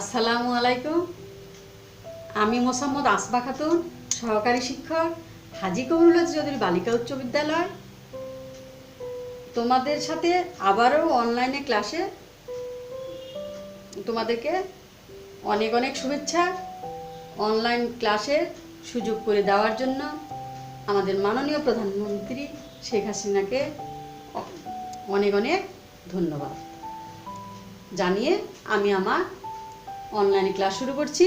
আসসালামু আলাইকুম। আমি মোসাম্মদ আসবা খাতুন, সহকারী শিক্ষক, হাজী কমরুল্লাহ চৌধুরী বালিকা উচ্চ বিদ্যালয়। তোমাদের সাথে আবারও অনলাইনে ক্লাসে তোমাদেরকে অনেক অনেক শুভেচ্ছা। অনলাইন ক্লাসের সুযোগ করে দেওয়ার জন্য আমাদের মাননীয় প্রধানমন্ত্রী শেখ হাসিনাকে অনেক অনেক ধন্যবাদ জানিয়ে আমি আমার অনলাইনে ক্লাস শুরু করছি।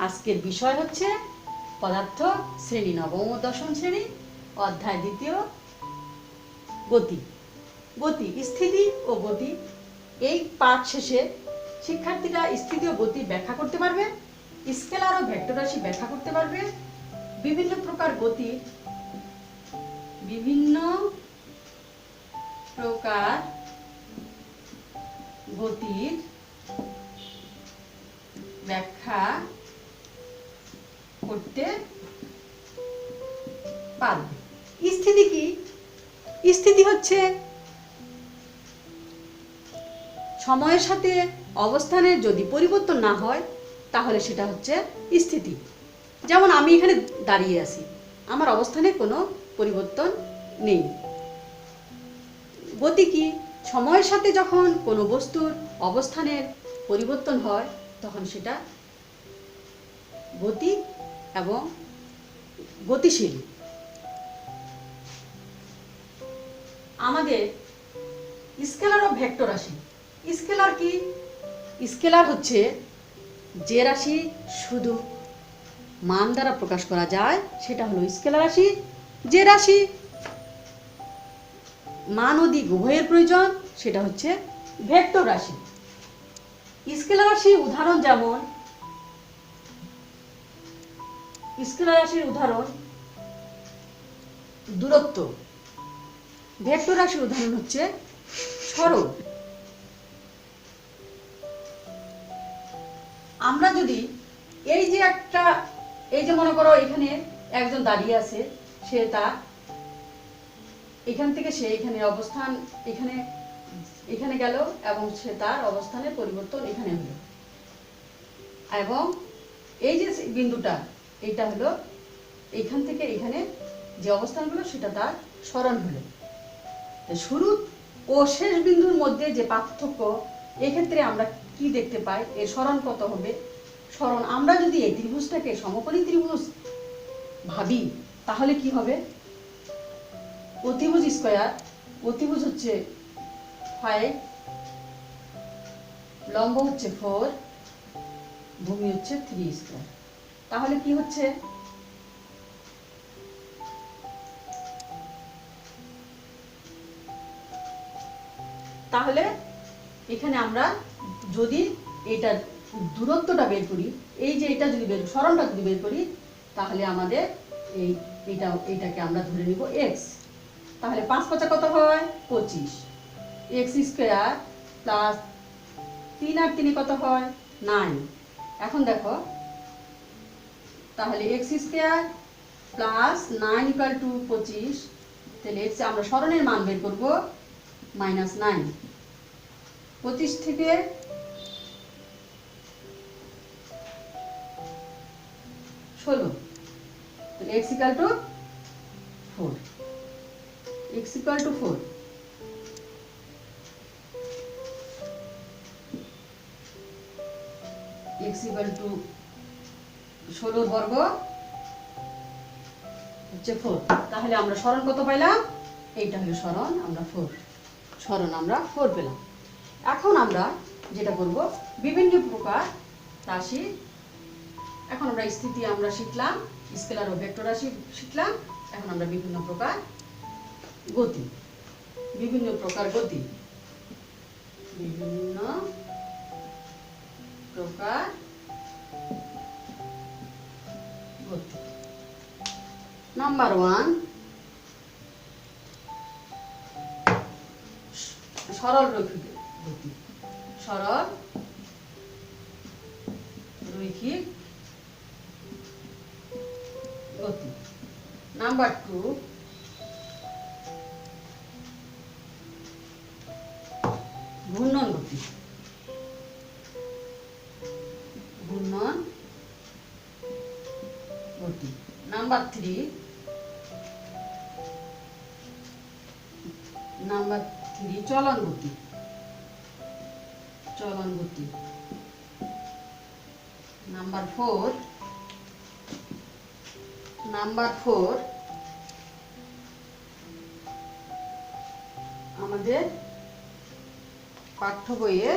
আজকের বিষয় হচ্ছে পদার্থ শ্রেণী নবম ও দশম শ্রেণী, অধ্যায় দ্বিতীয়, গতি। গতি, স্থিতি ও গতি। এই পাঠ শেষে শিক্ষার্থীরা স্থিতি ও গতি ব্যাখ্যা করতে পারবে, স্কেলার ও ভেক্টর রাশি ব্যাখ্যা করতে পারবে, বিভিন্ন প্রকার গতির ব্যাখ্যা করতে পারবে। স্থিতি কি? স্থিতি হচ্ছে সময়ের সাথে অবস্থানের যদি পরিবর্তন না হয় তাহলে সেটা হচ্ছে স্থিতি। যেমন আমি এখানে দাঁড়িয়ে আছি, আমার অবস্থানে কোনো পরিবর্তন নেই। গতি কি? সময়ের সাথে যখন কোনো বস্তুর অবস্থানের পরিবর্তন হয় তখন সেটা গতি এবং গতিশীল। আমাদের স্কেলার ও ভেক্টর রাশি। স্কেলার কি? স্কেলার হচ্ছে যে রাশি শুধু মান দ্বারা প্রকাশ করা যায় সেটা হলো স্কেলার রাশি। যে রাশি মান ও দিক উভয়ের প্রয়োজন সেটা হচ্ছে ভেক্টর রাশি। স্কেলার রাশির উদাহরণ যেমন, স্কেলার রাশির উদাহরণ দূরত্ব। ভেক্টর রাশির উদাহরণ হচ্ছে সরণ। আমরা যদি এই যে মনে করো এখানে একজন দাঁড়িয়ে আছে, সে তার এখান থেকে সে এখানে অবস্থান এখানে গেল এবং সে তার অবস্থানের পরিবর্তন এখানে হলো, এবং এই যে বিন্দুটা এটা হলো এখান থেকে এখানে যে অবস্থানগুলো সেটা তার সরণ হলো। শুরু ও শেষ বিন্দুর মধ্যে যে পার্থক্য, এক্ষেত্রে আমরা কি দেখতে পাই? এর সরণ কত হবে? সরণ আমরা যদি এই ত্রিভুজটাকে সমকোণী ত্রিভুজ ভাবি তাহলে কি হবে? অতিভুজ স্কয়ার, অতিভুজ হচ্ছে 5, লম্ব হচ্ছে 4, ভূমি হচ্ছে 3 স্কয়ার। তাহলে কি হচ্ছে? তাহলে এখানে আমরা যদি এটার দূরত্বটা বের করি, এই যে এটা যদি সরণটা যদি বের করি তাহলে আমাদের এইটাকে আমরা ধরে নিব x। তাহলে 5 5 কত হয়? 25। x স্কয়ার প্লাস 3 আর 3 কত হয়? 9। এখন দেখো, তাহলে x square plus 9 equal to 25। তাহলে x আমরা সরণের মান বের করব -9। 25 থেকে 16, তাহলে x equal to 4। x equal to 4। x equal to 16 বর্গ হচ্ছে 4। তাহলে আমরা সরণ কত পাইলাম? এইটা হলো সরণ, আমরা 4 সরণ আমরা 4 পেলাম। এখন আমরা যেটা করব, বিভিন্ন প্রকার রাশি, এখন আমরা স্থিতি আমরা শিখলাম, স্কেলার ও ভেক্টর রাশি শিখলাম। এখন আমরা বিভিন্ন প্রকার গতি, বিভিন্ন প্রকার গতি নাম্বার 1, সরল রৈখিক গতি। সরল রৈখিক গতি। নাম্বার 2, ঘূর্ণন গতি। নাম্বার 3, চলন গতি। নাম্বার 4, আমাদের পাঠ্য বইয়ে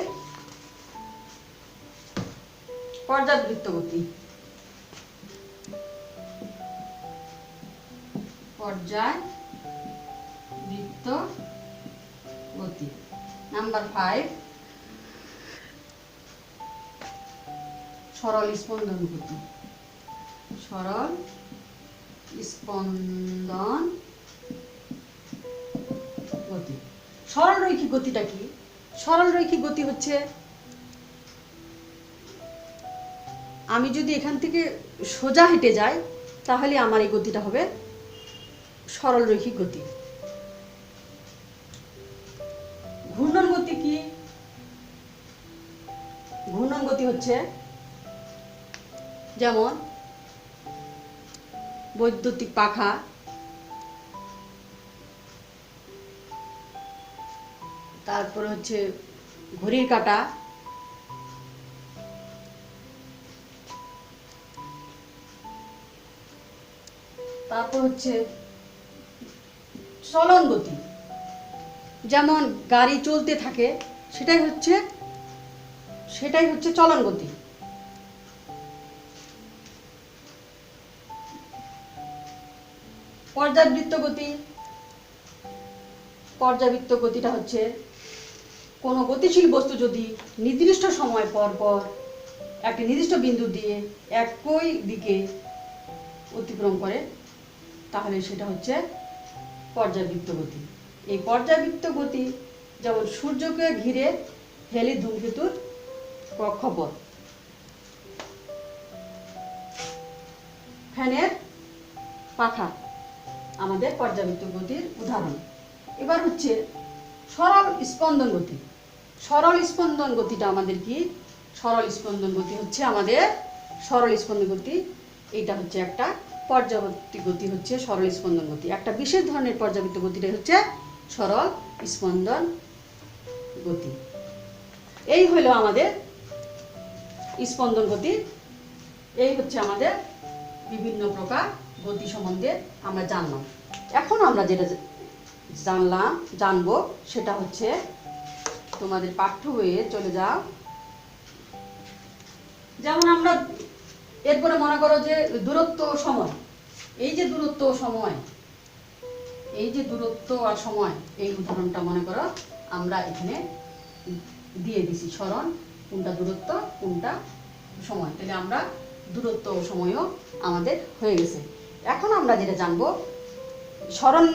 পর্যাবৃত্ত গতি। নাম্বার 5, সরল স্পন্দন গতি। সরল রৈখিক গতিটা কি? সরল রৈখিক গতি হচ্ছে, আমি যদি এখান থেকে সোজা হেঁটে যাই তাহলে আমার এই গতিটা হবে সরল রৈখিক গতি। ঘূর্ণন গতি কি? ঘূর্ণন গতি হচ্ছে যেমন বৈদ্যুতিক পাখা, তারপরে হচ্ছে ঘড়ির কাঁটা, তারপর হচ্ছে চলন গতি, যেমন গাড়ি চলতে থাকে সেটাই হচ্ছে চলন গতি। পর্যাবৃত্ত গতিটা হচ্ছে কোনো গতিশীল বস্তু যদি নির্দিষ্ট সময় পর পর একটা নির্দিষ্ট বিন্দু দিয়ে একই দিকে অতিক্রম করে তাহলে সেটা হচ্ছে পর্যাবৃত্ত গতি। এই পর্যাবৃত্ত গতি যেমন সূর্যকে ঘিরে হেলি ধূমকেতুর কক্ষপথ, ফ্যানের পাখা আমাদের পর্যাবৃত্ত গতির উদাহরণ। এবার হচ্ছে সরল স্পন্দন গতি। সরল স্পন্দন গতিটা আমাদের কি? সরল স্পন্দন গতি হচ্ছে আমাদের এটা হচ্ছে একটা পর্যাবৃত্ত গতি, হচ্ছে সরল স্পন্দন গতি। একটা বিশেষ ধরনের পর্যাবৃত্ত গতিটা হচ্ছে সরল স্পন্দন গতি। এই হলো আমাদের স্পন্দন গতি। এই হচ্ছে আমাদের বিভিন্ন প্রকার গতি সম্বন্ধে আমরা জানলাম। এখন আমরা যেটা জানবো সেটা হচ্ছে, তোমাদের পাঠ্য বইয়ে চলে যাও। যেমন আমরা এরপরে মনে করো যে দূরত্ব সময়, এই যে দূরত্ব আর সময়, এই উদাহরণটা মনে করো আমরা এখানে দিয়ে দিছি সরণ, কোনটা দূরত্ব কোনটা সময়, তাহলে আমরা দূরত্ব ও সময়ও আমাদের হয়ে গেছে। এখন আমরা যেটা জানবো, সরণ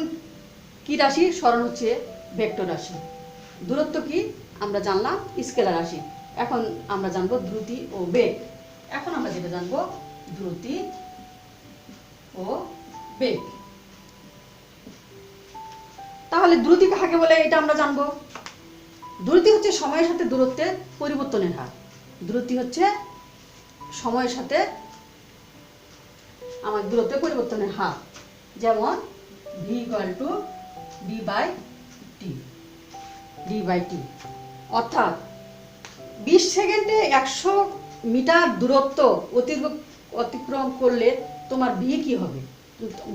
কি রাশি? সরণ হচ্ছে ভেক্টর রাশি। দূরত্ব কি? আমরা জানলাম স্কেলার রাশি। এখন আমরা জানবো দ্রুতি ও বেগ। এখন আমরা যেটা জানবো দ্রুতি ও বেগ। তাহলে দ্রুতি কাকে বলে এটা আমরা জানবো। দ্রুতি হচ্ছে সময়ের সাথে দূরত্বের পরিবর্তনের হার। দ্রুতি হচ্ছে সময়ের সাথে আমার দূরত্বের পরিবর্তনের হার। যেমন v = d/t, অর্থাৎ 20 সেকেন্ডে 100 মিটার দূরত্ব অতিক্রম করলে তোমার v কি হবে?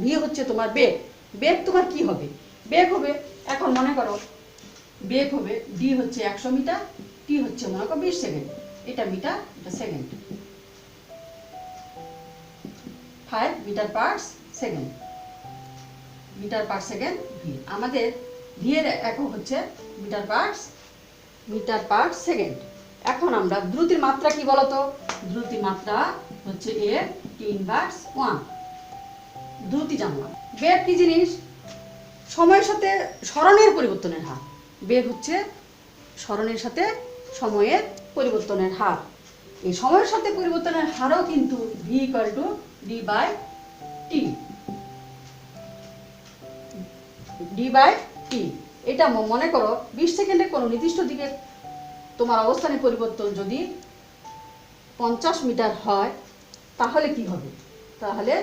v হচ্ছে তোমার বেগ। বেগ তোমার কি হবে? বেগ হবে, এখন মনে করো বেগ হবে d হচ্ছে 100 মিটার, t হচ্ছে মনে করো 20 সেকেন্ড, এটা মিটার এটা second, 5 meter per second, v। আমাদের v এর একক হচ্ছে মিটার পার সেকেন্ড। এখন আমরা দ্রুতির মাত্রা কি বলতো? দ্রুতির মাত্রা হচ্ছে f(t)1। দ্রুতি জানলাম। বেগ কি জিনিস? সময়ের সাথে সরণের পরিবর্তনের হার। বেগ হচ্ছে সরণের সাথে সময়ের পরিবর্তনের হার। এই সময়ের সাথে পরিবর্তনের হারও কিন্তু v = d/t। এটা মনে করো 20 সেকেন্ডে কোনো নির্দিষ্ট দিকে তোমার অবস্থানের পরিবর্তন যদি 50 মিটার হয় তাহলে কি হবে? তাহলে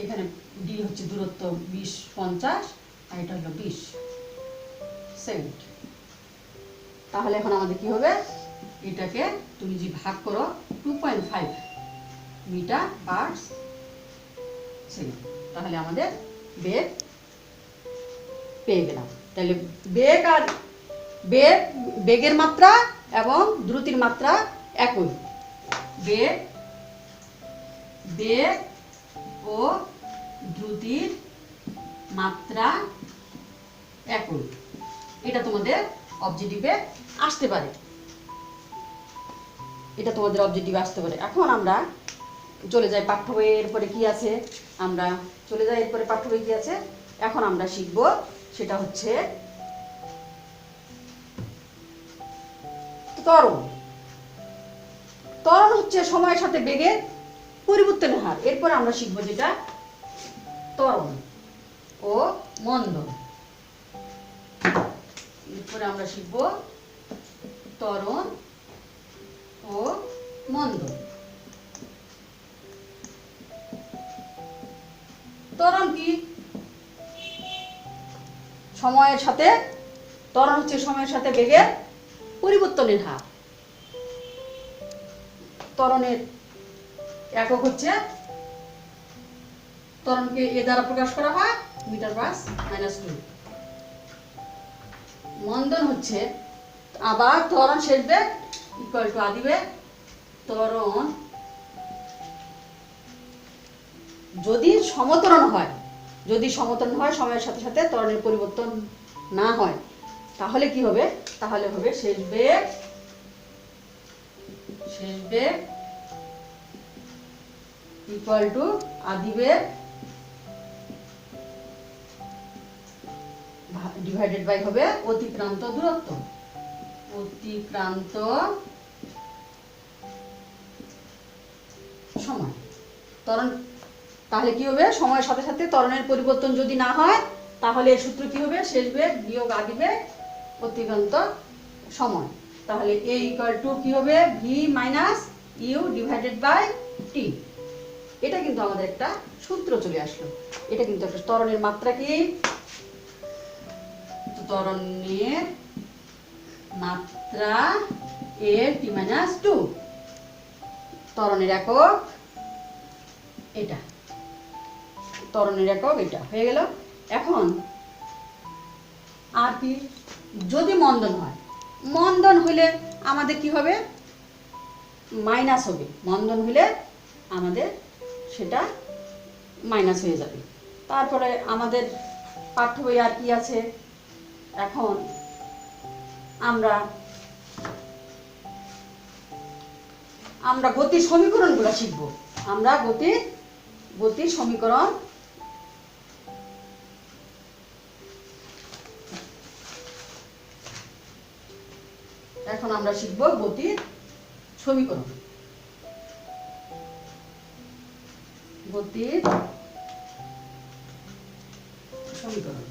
এখানে ডি হচ্ছে দূরত্ব 20-50 আর এটা হলো 20 সেকেন্ড। তাহলে এখন আমাদের কি হবে, এটাকে তুমি যে ভাগ করো 2.5 মিটার পার সেকেন্ড, তাহলে আমাদের বেগ পেয়ে গেলাম। তাহলে বেগ আর বেগের মাত্রা এবং দ্রুতির মাত্রা একই। বেগ ও দ্রুতির মাত্রা একই, এটা তোমাদের অবজেক্টিভে আসতে পারে, এখন আমরা চলে যাই পাঠ্য বইয়ের পরে কি আছে, এখন আমরা শিখব সেটা হচ্ছে ত্বরণ। ত্বরণ হচ্ছে সময়ের সাথে বেগের পরিবর্তনের হার। এরপরে আমরা শিখব যেটা ত্বরণ ও মন্দন। এরপরে আমরা শিখব ত্বরণ ও মন্দন। ত্বরণ কি? ত্বরণ হচ্ছে সময়ের সাথে বেগের পরিবর্তনের হার। ত্বরণের একক হচ্ছে, ত্বরণকে এ দ্বারা প্রকাশ করা হয় মিটার পার -2। মন্দন হচ্ছে আবার ত্বরণ শেষ বেগ ইকুয়াল টু আদি বেগ। ত্বরণ যদি সমত্বরণ হয়, সময়ের সাথে সাথে ত্বরণের পরিবর্তন না হয়, তাহলে কি হবে, তাহলে হবে শেষ বেগ ইকুয়াল টু আদি বেগ ডিভাইডেড বাই হবে অতিক্রান্ত দূরত্ব। সময় ত্বরণ, তাহলে কি হবে, সময়ের সাথে সাথে ত্বরণের পরিবর্তন যদি না হয়, তাহলে এর সূত্র কি হবে, শেষ বেগ বিয়োগ আদি বেগ অতিক্রান্ত সময়। তাহলে a ইকুয়াল টু কি হবে, v minus u divided by T. এটা কিন্তু আমাদের একটা সূত্র চলে আসলো। এটা কিন্তু একটা ত্বরণের মাত্রা কি, ত্বরণের মাত্রা a t মাইনাস 2। ত্বরণের একক এটা, হয়ে গেল। এখন আর কি, যদি মন্দন হলে আমাদের কি হবে, মাইনাস হবে। মন্দন হলে আমাদের সেটা মাইনাস হয়ে যাবে। তারপরে আমাদের পাঠ্য বই আর কি আছে, এখন আমরা গতির সমীকরণগুলো শিখব। আমরা গতির সমীকরণ এখন আমরা শিখব গতির সমীকরণ। গতির সমীকরণ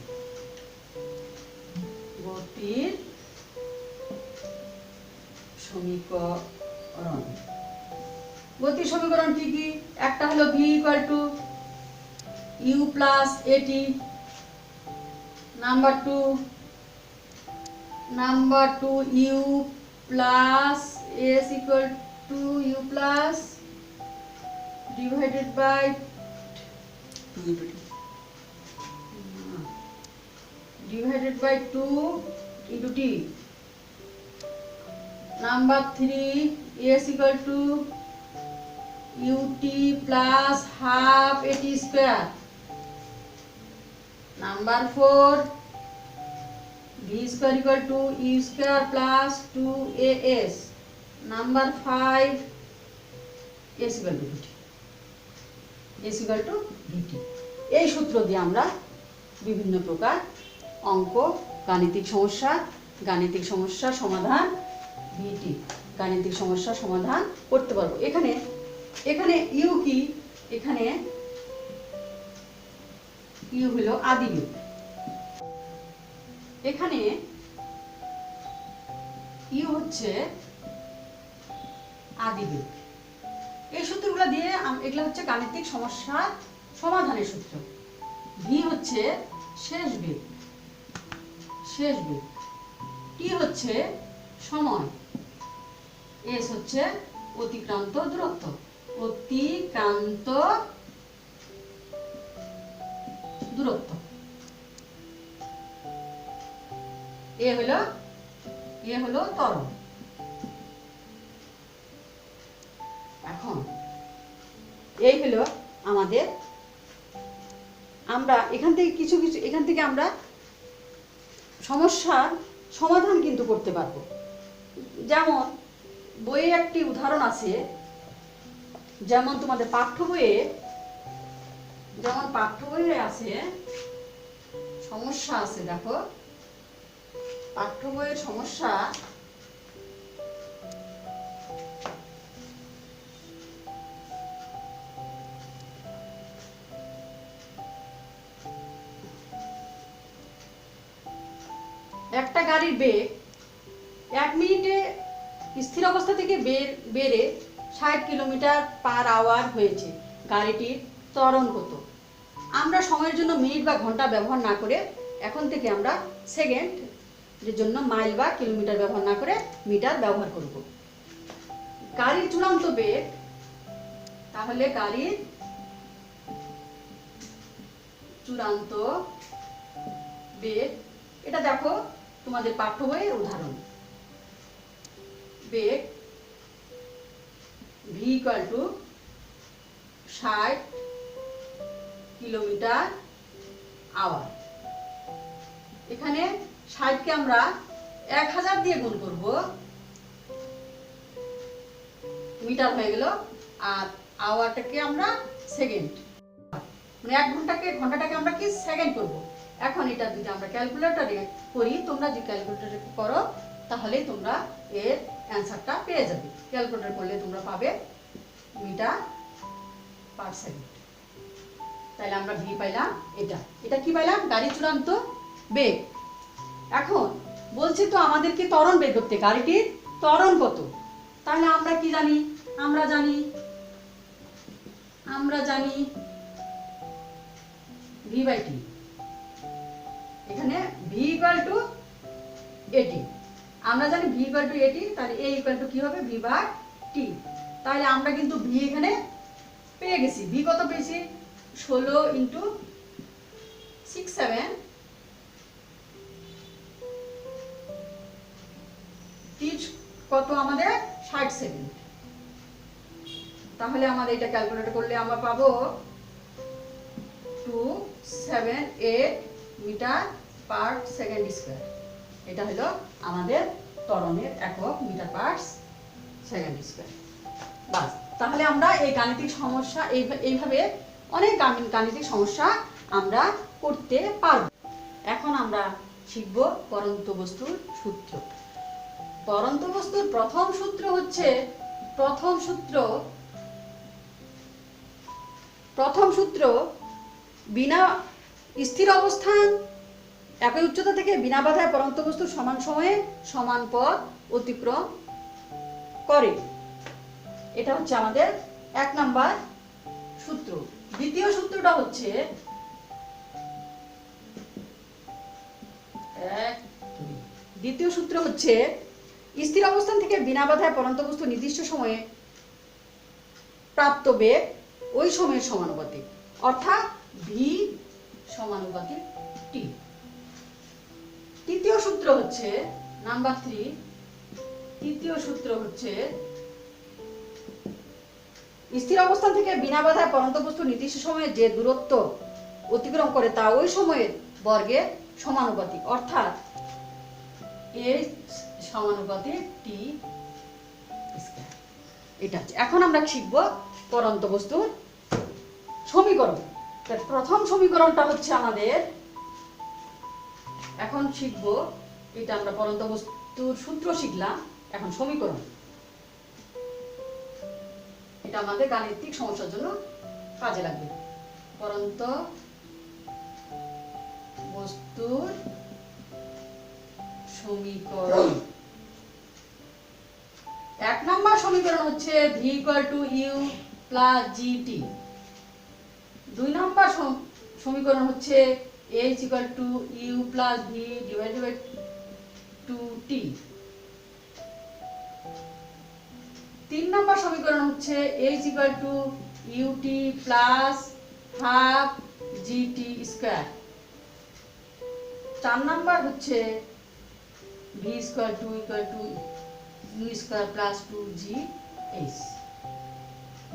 কি কি? একটা হলো v equal to u plus at, number two u plus s equal to u plus divided by divided by 2 into t. Number 3 s equal to ut plus half at square. Number 4 v square equal to u square plus 2as. Number 5 s equal to vt. এই সূত্র দিয়ে আমরা বিভিন্ন প্রকার অঙ্ক, গাণিতিক সমস্যা সমাধান, গাণিতিক সমস্যা সমাধান করতে পারবো। এখানে ইউ কি, এখানে ইউ হলো আদি বেগ, এখানে ইউ হচ্ছে আদি বেগ। এই সূত্রগুলো দিয়ে এগুলো হচ্ছে গাণিতিক সমস্যা সমাধানের সূত্র। ভি হচ্ছে শেষ বেগ, টি হচ্ছে সময়, এস হচ্ছে অতিক্রান্ত দূরত্ব, এ হলো ত্বরণ। এখন এই হলো আমাদের, আমরা এখান থেকে আমরা সমস্যার সমাধান কিন্তু করতে পারবো। যেমন বইয়ে একটি উদাহরণ আছে, যেমন তোমাদের পাঠ্য বইয়ে আছে সমস্যা আছে। দেখো পাঠ্য বইয়ের সমস্যা একটা গাড়ির বেগ 1 মিনিটে স্থির অবস্থা থেকে বেড়ে 60 কিলোমিটার/আওয়ার হয়েছে। গাড়িটির ত্বরণ কত? আমরা সময়ের জন্য মিনিট বা ঘন্টা ব্যবহার না করে এখন থেকে আমরা সেকেন্ডের জন্য মাইল বা কিলোমিটার ব্যবহার না করে মিটার ব্যবহার করব। গাড়ির চূড়ান্ত বেগ, তাহলে গাড়ির চূড়ান্ত বেগ, এটা দেখো তোমাদের পাঠ্য বইয়ের উদাহরণ। বেগ v = 60 কিলোমিটার/আওয়ার। এখানে 60 কে আমরা 1000 দিয়ে গুণ করব, মিটার হয়ে গেল, আর আওয়ারটাকে আমরা সেকেন্ড, মানে 1 ঘন্টাটাকে আমরা কি সেকেন্ড করব। এখন এটা যদি আমরা ক্যালকুলেটরে করি, তোমরা যে ক্যালকুলেটরে করো তাহলে তোমরা এর অ্যান্সারটা পেয়ে যাবে। ক্যালকুলেটর করলে তোমরা পাবে মিটার/সেকেন্ড। তাহলে আমরা ভি পাইলাম, এটা কি পাইলাম? গাড়ির চূড়ান্ত বেগ। এখন বলছে তো আমাদেরকে ত্বরণ বের করতে, গাড়িটির ত্বরণ কত? তাহলে আমরা কি জানি? আমরা জানি v/t। এখানে v = at, আমরা জানি v = at, তাহলে a = কি হবে? v/t। তাহলে আমরা কিন্তু v এখানে পেয়ে গেছি। v কত পেয়েছি? 16 × 6 7 30 কত আমাদের? 60 সেকেন্ড। তাহলে আমাদের এটা ক্যালকুলেট করলে আমরা পাবো 278 মিটার/সেকেন্ড²। এটা হলো আমাদের ত্বরণের একক, মিটার/সেকেন্ড²। বাস, তাহলে আমরা এই গাণিতিক সমস্যা এইভাবে অনেক গাণিতিক সমস্যা আমরা করতে পারব। এখন আমরা শিখব পরন্ত বস্তুর সূত্র। পরন্ত বস্তুর প্রথম সূত্র বিনা স্থির অবস্থান একই উচ্চতা থেকে বিনা বাধায় পরন্ত বস্তু সমান সময়ে সমান পথ অতিক্রম করে। এটা হচ্ছে আমাদের 1 নাম্বার সূত্র। দ্বিতীয় সূত্রটা হচ্ছে স্থির অবস্থান থেকে বিনা বাধায় পরন্ত বস্তু নির্দিষ্ট সময়ে প্রাপ্ত বেগ ওই সময়ের সমানুপাতিক, অর্থাৎ v = t। তৃতীয় সূত্র হচ্ছে নাম্বার 3। তৃতীয় সূত্র হচ্ছে স্থির অবস্থান থেকে বিনা বাধায় পরন্ত বস্তু নির্দিষ্ট সময়ে যে দূরত্ব অতিক্রম করে তা ওই সময়ের বর্গের সমানুপাতিক, অর্থাৎ h = t²। এটা হচ্ছে। এখন আমরা শিখব পরন্ত বস্তুর সমীকরণ। প্রথম সমীকরণটা হচ্ছে আমাদের, এখন শিখব, এটা আমরা পরন্ত বস্তুর সূত্র শিখলাম, এখন সমীকরণ। এটা আমাদের গাণিতিক সমস্যার জন্য কাজে লাগবে। পরন্ত বস্তুর সমীকরণ। 1 নম্বর সমীকরণ হচ্ছে v = u + gt। 2 নম্বর সমীকরণ হচ্ছে h equal to u plus v divided by 2t। 3 নম্বর সমীকরণ হচ্ছে h equal to ut plus half gt square. 4 নম্বর হচ্ছে v square to equal to u square plus 2gh।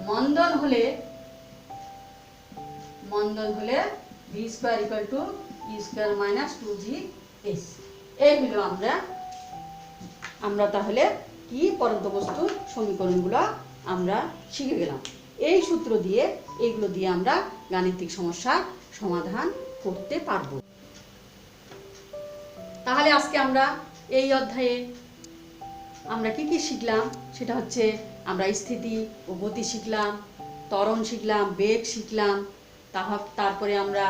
মন্দন হলে v square equal to u square minus 2gh। এই হলো আমরা তাহলে কি পরন্ত বস্তুর সমীকরণগুলো আমরা শিখে গেলাম। এই সূত্র দিয়ে এইগুলো দিয়ে আমরা গাণিতিক সমস্যা সমাধান করতে পারবো। তাহলে আজকে আমরা এই অধ্যায়ে আমরা কি কি শিখলাম সেটা হচ্ছে আমরা স্থিতি ও গতি শিখলাম, ত্বরণ শিখলাম, বেগ শিখলাম, তারপরে আমরা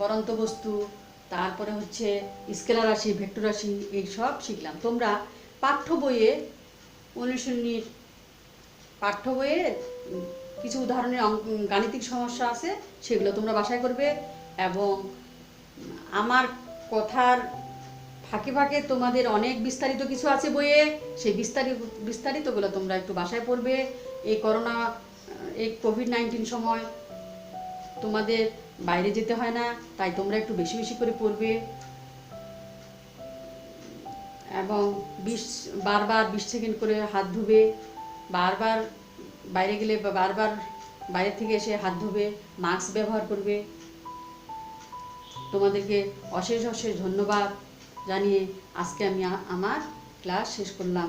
পরন্ত বস্তু, তারপরে হচ্ছে স্কেলার রাশি, ভেক্টর রাশি, এই সব শিখলাম। তোমরা পাঠ্য বইয়ে অনুশীলনীর পাঠ্য বইয়ে কিছু উদাহরণের গাণিতিক সমস্যা আছে, সেগুলো তোমরা বাসায় করবে এবং আমার কথার ফাঁকে ফাঁকে তোমাদের অনেক বিস্তারিত কিছু আছে বইয়ে, সেই বিস্তারিতগুলো তোমরা একটু বাসায় পড়বে। এই কোভিড-19 সময় তোমাদের বাইরে যেতে হয় না, তাই তোমরা একটু বেশি বেশি করে পড়বে এবং বারবার 20 সেকেন্ড করে হাত ধুবে, বারবার বাইরে গেলে বা বারবার বাইরে থেকে এসে হাত ধুবে, মাস্ক ব্যবহার করবে। তোমাদেরকে অশেষ অশেষ ধন্যবাদ জানিয়ে আজকে আমি আমার ক্লাস শেষ করলাম।